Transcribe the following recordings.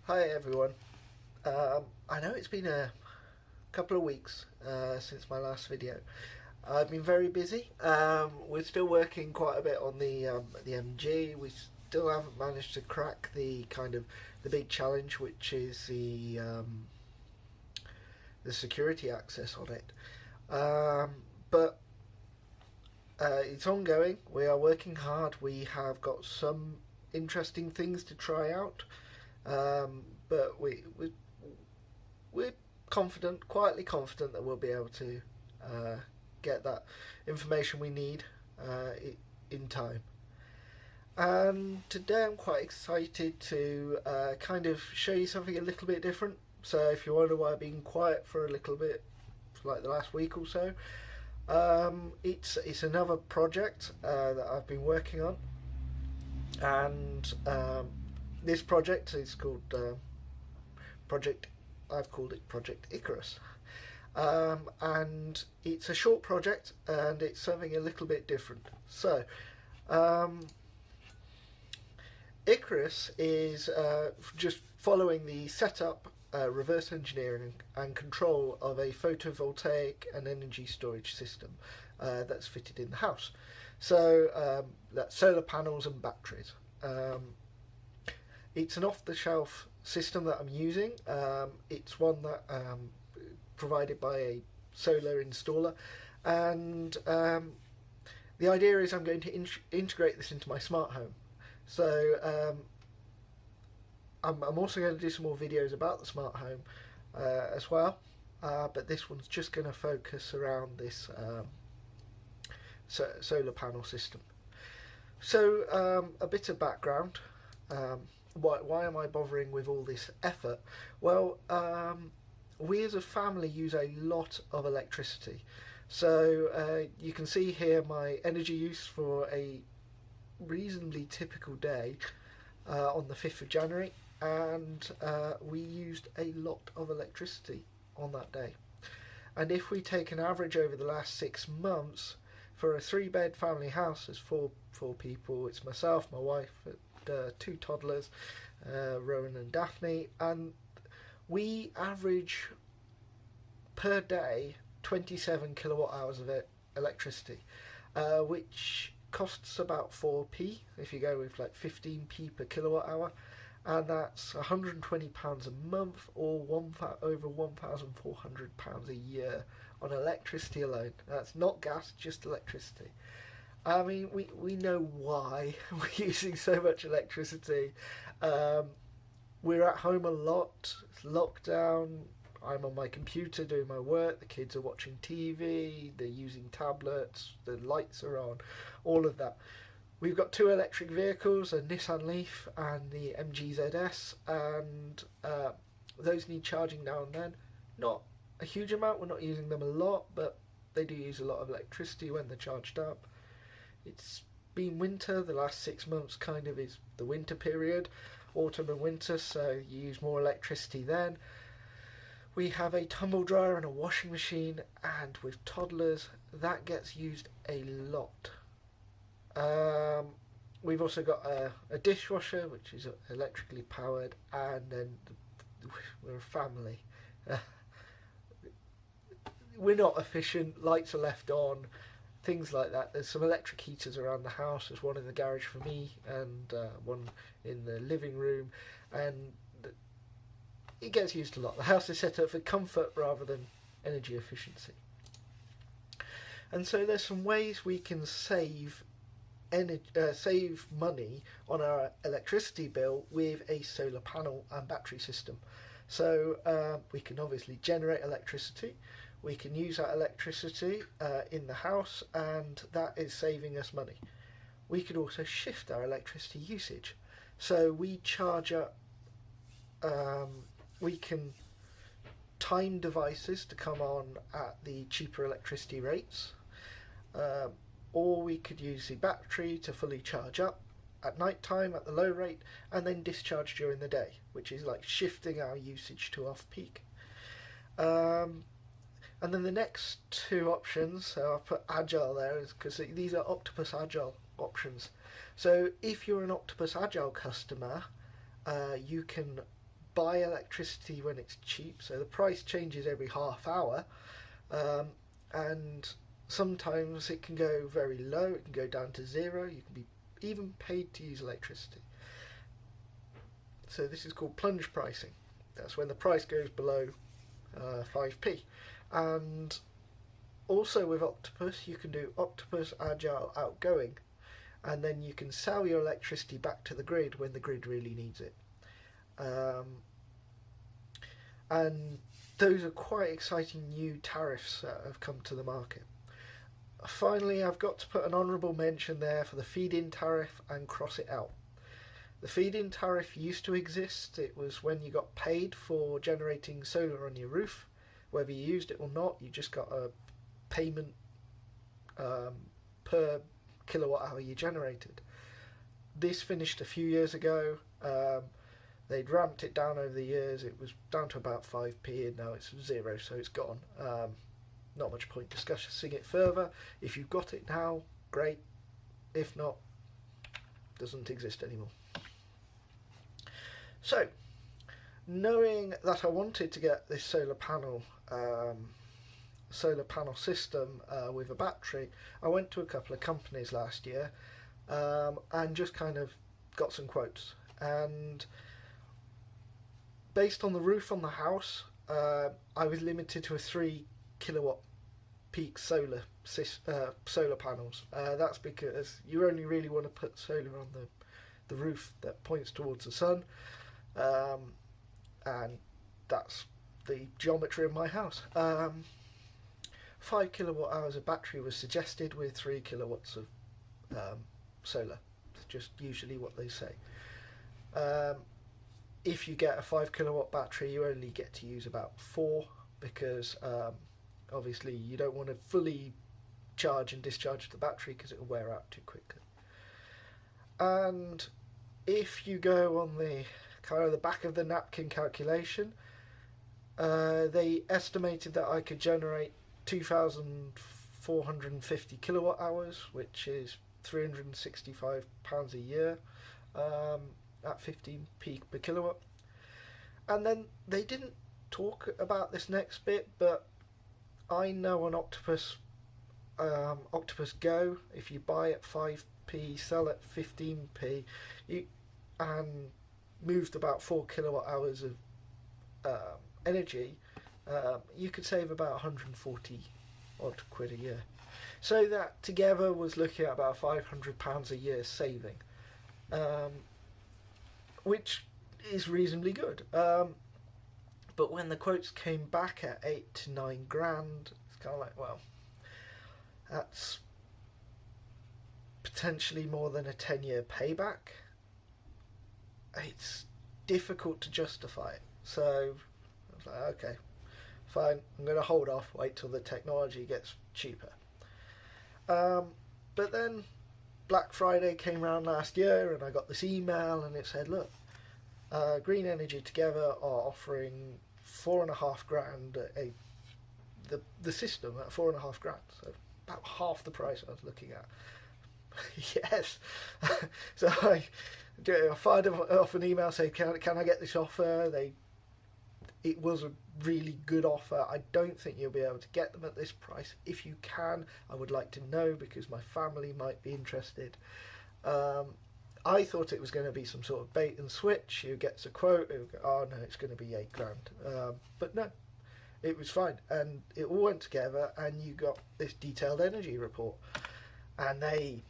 Hi everyone. I know it's been a couple of weeks since my last video. I've been very busy. We're still working quite a bit on the MG. We still haven't managed to crack the big challenge, which is the security access on it. But it's ongoing. We are working hard. We have got some interesting things to try out. But we're confident, quietly confident, that we'll be able to get that information we need in time. And today I'm quite excited to kind of show you something a little bit different. So if you wonder why I've been quiet for a little bit, for like the last week or so, it's another project that I've been working on, and this project is called I've called it Project Icarus. And it's a short project and it's something a little bit different. So, Icarus is just following the setup, reverse engineering and control of a photovoltaic and energy storage system that's fitted in the house. So that's solar panels and batteries. It's an off-the-shelf system that I'm using. It's one that provided by a solar installer, and the idea is I'm going to integrate this into my smart home. So I'm also going to do some more videos about the smart home as well, but this one's just going to focus around this solar panel system. So a bit of background. Why am I bothering with all this effort? Well, we as a family use a lot of electricity. So you can see here my energy use for a reasonably typical day on the 5th of January, and we used a lot of electricity on that day. And if we take an average over the last 6 months, for a 3-bed family house, there's four people. It's myself, my wife, 2 toddlers, Rowan and Daphne, and we average per day 27 kilowatt hours of electricity, which costs about 4p if you go with like 15p per kilowatt hour, and that's £120 a month, or over £1,400 a year on electricity alone. That's not gas, just electricity. I mean, we know why we're using so much electricity. We're at home a lot. It's lockdown. I'm on my computer doing my work. The kids are watching TV. They're using tablets. The lights are on. All of that. We've got 2 electric vehicles, a Nissan Leaf and the MG ZS, and those need charging now and then. Not a huge amount. We're not using them a lot, but they do use a lot of electricity when they're charged up. It's been winter. The last 6 months kind of is the winter period, autumn and winter, so you use more electricity then. We have a tumble dryer and a washing machine, and with toddlers that gets used a lot. We've also got a dishwasher, which is electrically powered, and then we're a family. We're not efficient. Lights are left on. Things like that. There's some electric heaters around the house. There's one in the garage for me, and one in the living room, and it gets used a lot. The house is set up for comfort rather than energy efficiency. And so there's some ways we can save money on our electricity bill with a solar panel and battery system. So we can obviously generate electricity. We can use that electricity in the house, and that is saving us money. We could also shift our electricity usage. So we charge up, we can time devices to come on at the cheaper electricity rates, or we could use the battery to fully charge up at night time at the low rate and then discharge during the day, which is like shifting our usage to off-peak. And then the next 2 options, so I've put Agile there because these are Octopus Agile options. So if you're an Octopus Agile customer, you can buy electricity when it's cheap, so the price changes every half hour, and sometimes it can go very low, it can go down to zero, you can be even paid to use electricity. So this is called plunge pricing. That's when the price goes below 5p. And also with Octopus, you can do Octopus Agile Outgoing, and then you can sell your electricity back to the grid when the grid really needs it. And those are quite exciting new tariffs that have come to the market. Finally, I've got to put an honourable mention there for the feed-in tariff and cross it out. The feed-in tariff used to exist. It was when you got paid for generating solar on your roof. Whether you used it or not, you just got a payment per kilowatt hour you generated. This finished a few years ago. They'd ramped it down over the years. It was down to about 5p and now it's 0, so it's gone. Not much point discussing it further. If you've got it now, great. If not, doesn't exist anymore. So, knowing that I wanted to get this solar panel system with a battery, I went to a couple of companies last year and just kind of got some quotes. And based on the roof on the house, I was limited to a 3 kilowatt peak solar panels. That's because you only really want to put solar on the roof that points towards the sun, and that's the geometry of my house. 5 kilowatt hours of battery was suggested with 3 kilowatts of solar. It's just usually what they say. If you get a 5 kilowatt battery, you only get to use about 4 because obviously you don't want to fully charge and discharge the battery because it will wear out too quickly. And if you go on the kind of the back of the napkin calculation, they estimated that I could generate 2,450 kilowatt hours, which is £365 a year, at 15p per kilowatt. And then they didn't talk about this next bit, but I know on Octopus Go, if you buy at 5p, sell at 15p, and moved about 4 kilowatt hours of energy, you could save about 140 odd quid a year. So that together was looking at about £500 a year saving, which is reasonably good. But when the quotes came back at 8 to 9 grand, it's kind of like, well, that's potentially more than a 10-year payback. It's difficult to justify it. So I was like, okay, fine, I'm going to hold off, wait till the technology gets cheaper. But then Black Friday came around last year and I got this email and it said, look, Green Energy together are offering 4.5 grand the system at 4.5 grand, so about half the price I was looking at. Yes. So I fired off an email saying, can I get this offer? It was a really good offer. I don't think you'll be able to get them at this price. If you can, I would like to know because my family might be interested. I thought it was going to be some sort of bait and switch. Who gets a quote? Who go, oh no, it's going to be 8 grand. But no, it was fine, and it all went together. And you got this detailed energy report, and they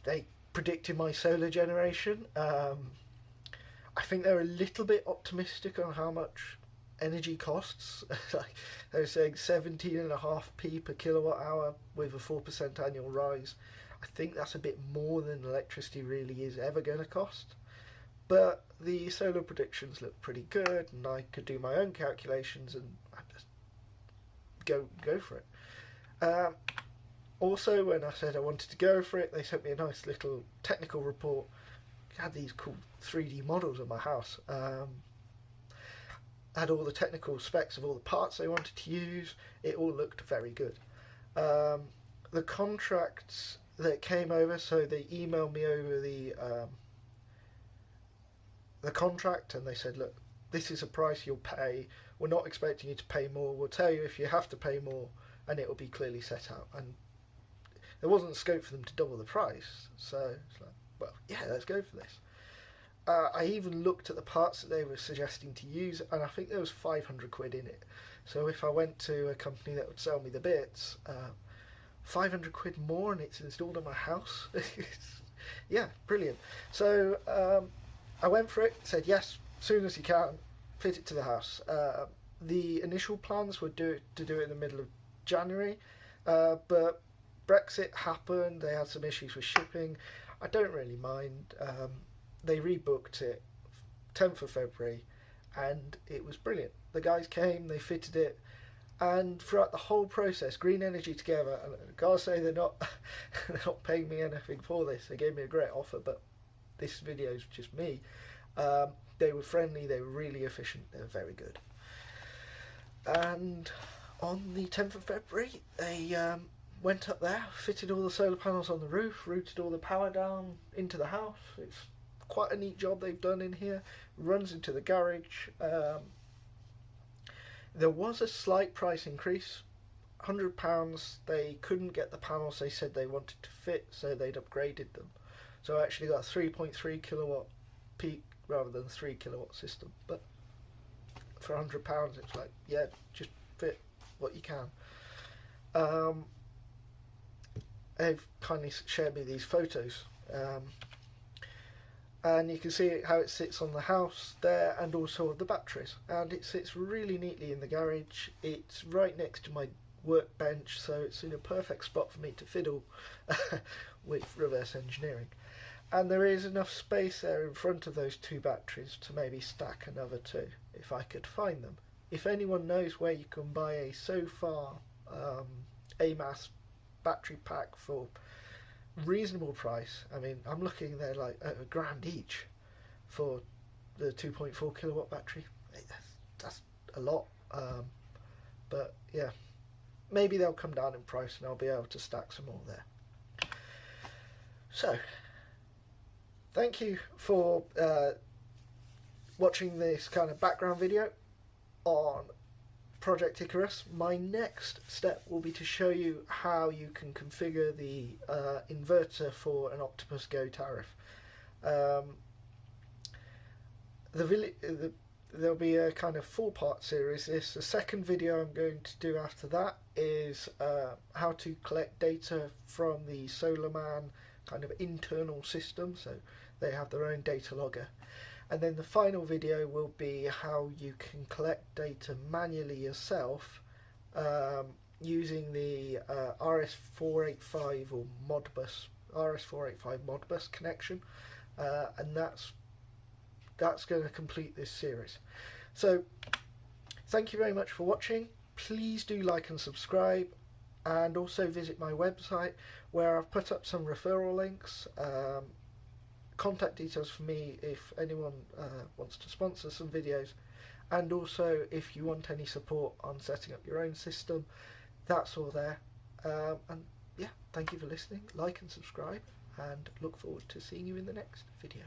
predicted my solar generation. I think they're a little bit optimistic on how much energy costs. Like they were saying 17.5p per kilowatt hour with a 4% annual rise. I think that's a bit more than electricity really is ever going to cost. But the solar predictions look pretty good, and I could do my own calculations and I just go for it. Also, when I said I wanted to go for it, they sent me a nice little technical report. It had these cool 3D models of my house. Had all the technical specs of all the parts they wanted to use. It all looked very good. The contracts that came over, so they emailed me over the contract, and they said, look, this is a price you'll pay. We're not expecting you to pay more. We'll tell you if you have to pay more, and it will be clearly set out. And there wasn't scope for them to double the price, so it's like, well, yeah, let's go for this. I even looked at the parts that they were suggesting to use, and I think there was 500 quid in it. So if I went to a company that would sell me the bits, 500 quid more and it's installed in my house. Yeah, brilliant. So I went for it, said yes, as soon as you can, fit it to the house. The initial plans were to do it in the middle of January, but Brexit happened, they had some issues with shipping. I don't really mind. They rebooked it 10th of February and it was brilliant. The guys came, they fitted it, and throughout the whole process, Green Energy together, and I gotta say they're not they're not paying me anything for this. They gave me a great offer, but this video's just me. They were friendly, they were really efficient, they were very good. And on the 10th of February, they went up there, fitted all the solar panels on the roof, routed all the power down into the house. It's quite a neat job they've done in here. Runs into the garage. There was a slight price increase, £100. They couldn't get the panels they said they wanted to fit, so they'd upgraded them. So I actually got a 3.3 kilowatt peak rather than 3 kilowatt system. But for £100, it's like, yeah, just fit what you can. They've kindly shared me these photos. And you can see how it sits on the house there, and also of the batteries, and it sits really neatly in the garage. It's right next to my workbench, so it's in a perfect spot for me to fiddle with reverse engineering. And there is enough space there in front of those two batteries to maybe stack another two if I could find them. If anyone knows where you can buy a SoFar AMAS battery pack for reasonable price, I mean, I'm looking there like at £1,000 each for the 2.4 kilowatt battery. That's a lot, but yeah, maybe they'll come down in price and I'll be able to stack some more there. So thank you for watching this kind of background video on Project Icarus. My next step will be to show you how you can configure the inverter for an Octopus Go tariff. There'll be a kind of 4-part series. The second video I'm going to do after that is how to collect data from the SolarMan kind of internal system, so they have their own data logger. And then the final video will be how you can collect data manually yourself using the RS485 or Modbus, RS485 Modbus connection, and that's going to complete this series. So thank you very much for watching. Please do like and subscribe, and also visit my website where I've put up some referral links. Contact details for me if anyone wants to sponsor some videos, and also if you want any support on setting up your own system, that's all there. And yeah, thank you for listening, like and subscribe, and look forward to seeing you in the next video.